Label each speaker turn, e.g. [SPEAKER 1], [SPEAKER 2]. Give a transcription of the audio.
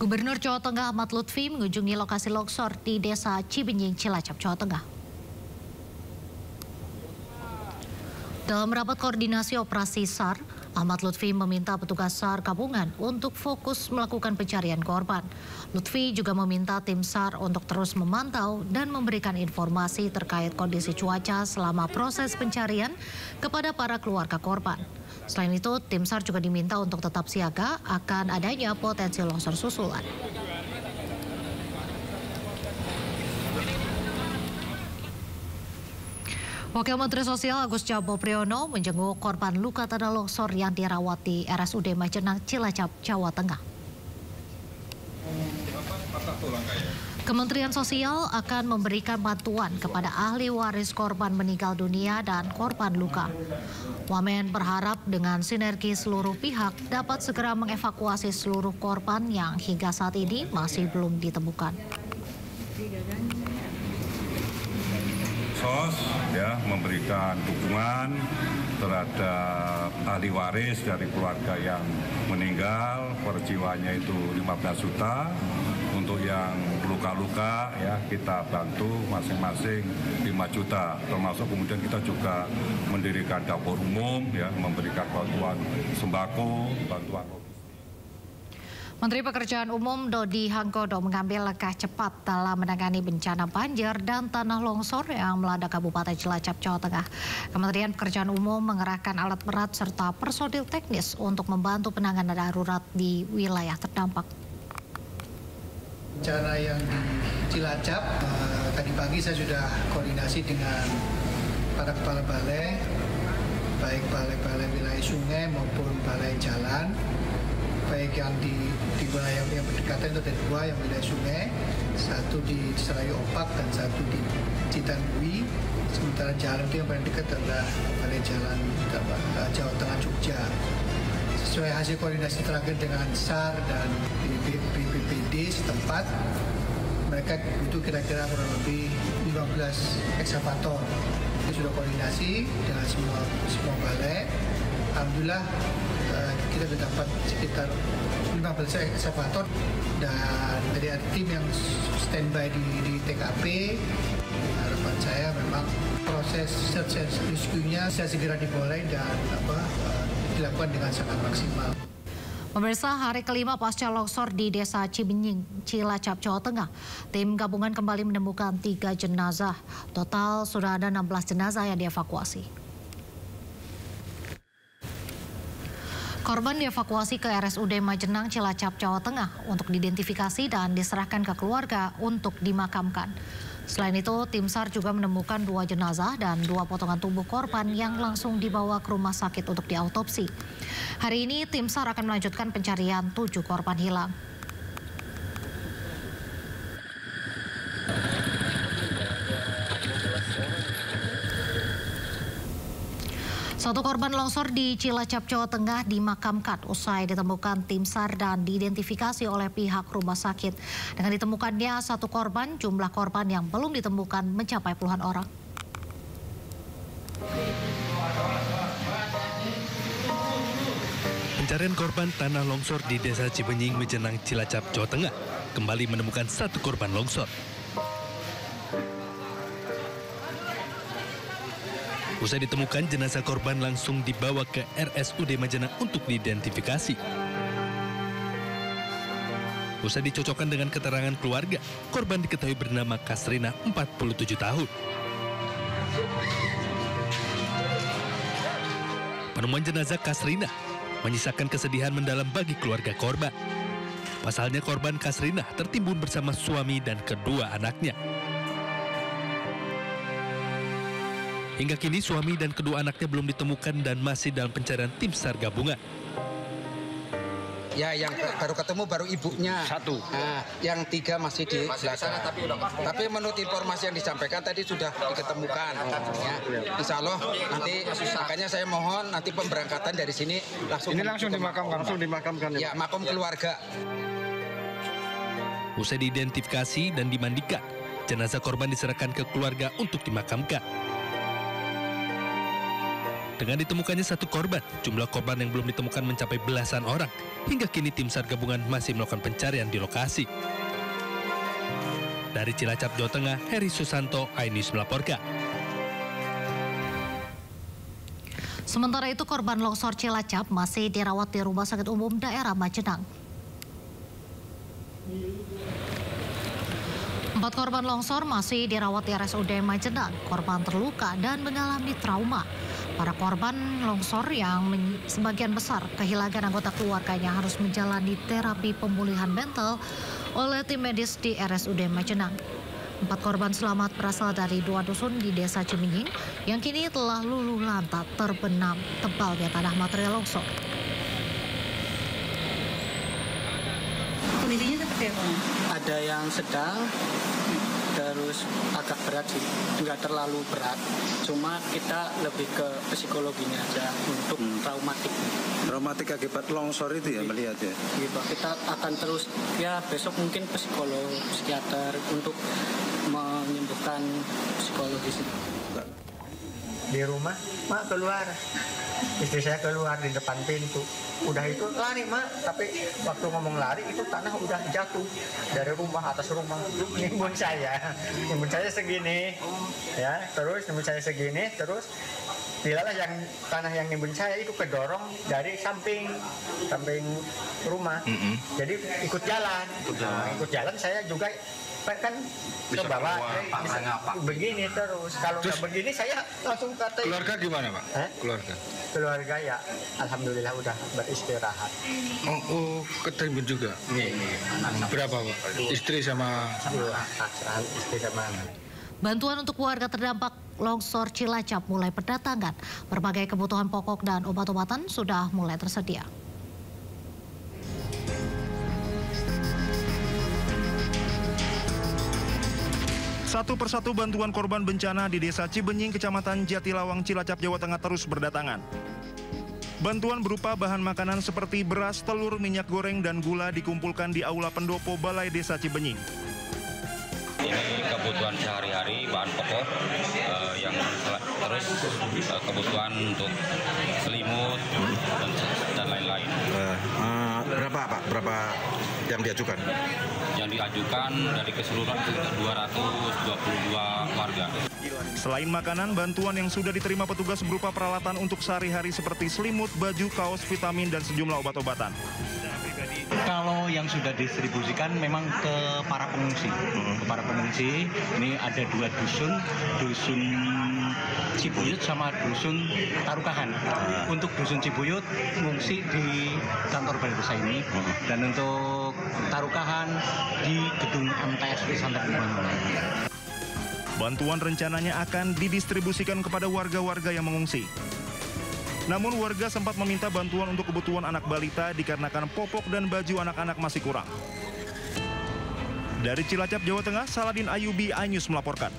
[SPEAKER 1] Gubernur Jawa Tengah Ahmad Lutfi mengunjungi lokasi longsor di Desa Cibenying, Cilacap, Jawa Tengah. Dalam rapat koordinasi operasi SAR, Ahmad Lutfi meminta petugas SAR gabungan untuk fokus melakukan pencarian korban. Lutfi juga meminta tim SAR untuk terus memantau dan memberikan informasi terkait kondisi cuaca selama proses pencarian kepada para keluarga korban. Selain itu, tim SAR juga diminta untuk tetap siaga akan adanya potensi longsor susulan. Wakil Menteri Sosial Agus Jabo Priyono menjenguk korban luka tanah longsor yang dirawat di RSUD Majenang, Cilacap, Jawa Tengah. Kementerian Sosial akan memberikan bantuan kepada ahli waris korban meninggal dunia dan korban luka. Wamen berharap dengan sinergi seluruh pihak dapat segera mengevakuasi seluruh korban yang hingga saat ini masih belum ditemukan.
[SPEAKER 2] SOS memberikan dukungan terhadap ahli waris dari keluarga yang meninggal, per jiwanya itu 15 juta. Untuk yang luka-luka kita bantu masing-masing 5 juta. Termasuk kemudian kita juga mendirikan dapur umum memberikan bantuan sembako, bantuan logistik.
[SPEAKER 1] Menteri Pekerjaan Umum Dodi Hanggodo mengambil langkah cepat dalam menangani bencana banjir dan tanah longsor yang melanda Kabupaten Cilacap, Jawa Tengah. Kementerian Pekerjaan Umum mengerahkan alat berat serta personil teknis untuk membantu penanganan darurat di wilayah terdampak.
[SPEAKER 3] Bencana yang di Cilacap, tadi pagi saya sudah koordinasi dengan para kepala balai, baik balai-balai wilayah sungai maupun balai jalan. Baik yang di wilayah yang berdekatan itu ada 2 yang wilayah sungai, satu di Serayu Opak dan satu di Citandui. Sementara jalan itu yang paling dekat adalah balai jalan Jawa Tengah Jogja. Sesuai hasil koordinasi terakhir dengan SAR dan BPBD setempat, mereka butuh kira-kira kurang lebih 15 eksavator. Kita sudah koordinasi dengan semua balai. Alhamdulillah kita sudah dapat sekitar 15 eksavator dan dari tim yang standby di TKP. Harapan saya memang proses search and rescue-nya bisa segera dimulai dan dilakukan dengan sangat maksimal.
[SPEAKER 1] Pemirsa, hari kelima pasca longsor di Desa Cibenying, Cilacap, Jawa Tengah, tim gabungan kembali menemukan 3 jenazah. Total sudah ada 16 jenazah yang dievakuasi. Korban dievakuasi ke RSUD Majenang, Cilacap, Jawa Tengah untuk diidentifikasi dan diserahkan ke keluarga untuk dimakamkan. Selain itu, tim SAR juga menemukan 2 jenazah dan 2 potongan tubuh korban yang langsung dibawa ke rumah sakit untuk diautopsi. Hari ini, tim SAR akan melanjutkan pencarian 7 korban hilang. Satu korban longsor di Cilacap, Jawa Tengah dimakamkan usai ditemukan tim SAR dan diidentifikasi oleh pihak rumah sakit. Dengan ditemukannya 1 korban, jumlah korban yang belum ditemukan mencapai puluhan orang.
[SPEAKER 4] Pencarian korban tanah longsor di Desa Cibenying, Majenang, Cilacap, Jawa Tengah kembali menemukan 1 korban longsor. Usai ditemukan, jenazah korban langsung dibawa ke RSUD Majenang untuk diidentifikasi. Usai dicocokkan dengan keterangan keluarga, korban diketahui bernama Kasrina, 47 tahun. Penemuan jenazah Kasrina menyisakan kesedihan mendalam bagi keluarga korban. Pasalnya korban Kasrina tertimbun bersama suami dan kedua anaknya. Hingga kini suami dan kedua anaknya belum ditemukan dan masih dalam pencarian tim SAR gabungan.
[SPEAKER 5] Ya, yang baru ketemu baru ibunya. 1. Nah, yang 3 masih di belakang. Tapi menurut informasi yang disampaikan tadi sudah diketemukan. Ya, insya Allah nanti makanya saya mohon nanti pemberangkatan dari sini langsung. Ini langsung dimakamkan. Ya, makom keluarga.
[SPEAKER 4] Usai diidentifikasi dan dimandikan, jenazah korban diserahkan ke keluarga untuk dimakamkan. Dengan ditemukannya satu korban, jumlah korban yang belum ditemukan mencapai belasan orang. Hingga kini tim SAR gabungan masih melakukan pencarian di lokasi. Dari Cilacap, Jawa Tengah, Heri Susanto, iNews melaporkan.
[SPEAKER 1] Sementara itu korban longsor Cilacap masih dirawat di Rumah Sakit Umum Daerah Majenang. 4 korban longsor masih dirawat di RSUD Majenang. Korban terluka dan mengalami trauma. Para korban longsor yang sebagian besar kehilangan anggota keluarganya harus menjalani terapi pemulihan mental oleh tim medis di RSUD Majenang. 4 korban selamat berasal dari 2 dusun di Desa Cimining yang kini telah luluh lantak terbenam tebalnya tanah material longsor.
[SPEAKER 6] Kondisinya seperti apa?
[SPEAKER 3] Ada yang sedang, terus agak berat sih, nggak terlalu berat. Cuma kita lebih ke psikologinya aja untuk traumatik.
[SPEAKER 7] Traumatik akibat longsor itu ya melihat ya?
[SPEAKER 3] Gitu, kita akan terus ya besok mungkin psikolog, psikiater untuk menyembuhkan psikologis itu.
[SPEAKER 8] Di rumah, mak keluar. Istri saya keluar di depan pintu. Udah itu lari mak, tapi waktu ngomong lari itu tanah udah jatuh dari rumah, atas rumah. Nimbun saya segini, ya terus nimbun saya segini, terus dilalah yang tanah yang nimbun saya itu kedorong dari samping rumah. Jadi ikut jalan. Ikut jalan saya juga kan ke bawah bisa begini terus. Kalau nggak begini saya langsung kata.
[SPEAKER 7] Keluarga gimana Pak?
[SPEAKER 8] Keluarga ya alhamdulillah udah beristirahat.
[SPEAKER 7] Oh ketimbun juga? Berapa Pak? Istri sama?
[SPEAKER 8] Istri sama anak.
[SPEAKER 1] Bantuan untuk warga terdampak longsor Cilacap mulai berdatangan. Berbagai kebutuhan pokok dan obat-obatan sudah mulai tersedia.
[SPEAKER 9] Satu persatu bantuan korban bencana di Desa Cibenying, Kecamatan Jatilawang, Cilacap, Jawa Tengah terus berdatangan. Bantuan berupa bahan makanan seperti beras, telur, minyak goreng, dan gula dikumpulkan di Aula Pendopo Balai Desa Cibenying.
[SPEAKER 10] Ini kebutuhan sehari-hari, bahan pokok, yang terus kebutuhan untuk selimut dan lain-lain.
[SPEAKER 7] Berapa Pak? Berapa yang diajukan?
[SPEAKER 10] Yang diajukan dari keseluruhan 222 warga.
[SPEAKER 9] Selain makanan, bantuan yang sudah diterima petugas berupa peralatan untuk sehari-hari seperti selimut, baju, kaos, vitamin, dan sejumlah obat-obatan.
[SPEAKER 11] Kalau yang sudah distribusikan memang ke para pengungsi. Ke para pengungsi, ini ada 2 dusun, dusun Cibuyut sama dusun Tarukahan. Untuk dusun Cibuyut mengungsi di kantor balai desa ini, dan untuk Tarukahan di gedung MTS Pesantren Iman.
[SPEAKER 9] Bantuan rencananya akan didistribusikan kepada warga-warga yang mengungsi. Namun warga sempat meminta bantuan untuk kebutuhan anak balita dikarenakan popok dan baju anak-anak masih kurang. Dari Cilacap, Jawa Tengah, Saladin Ayubi, iNews melaporkan.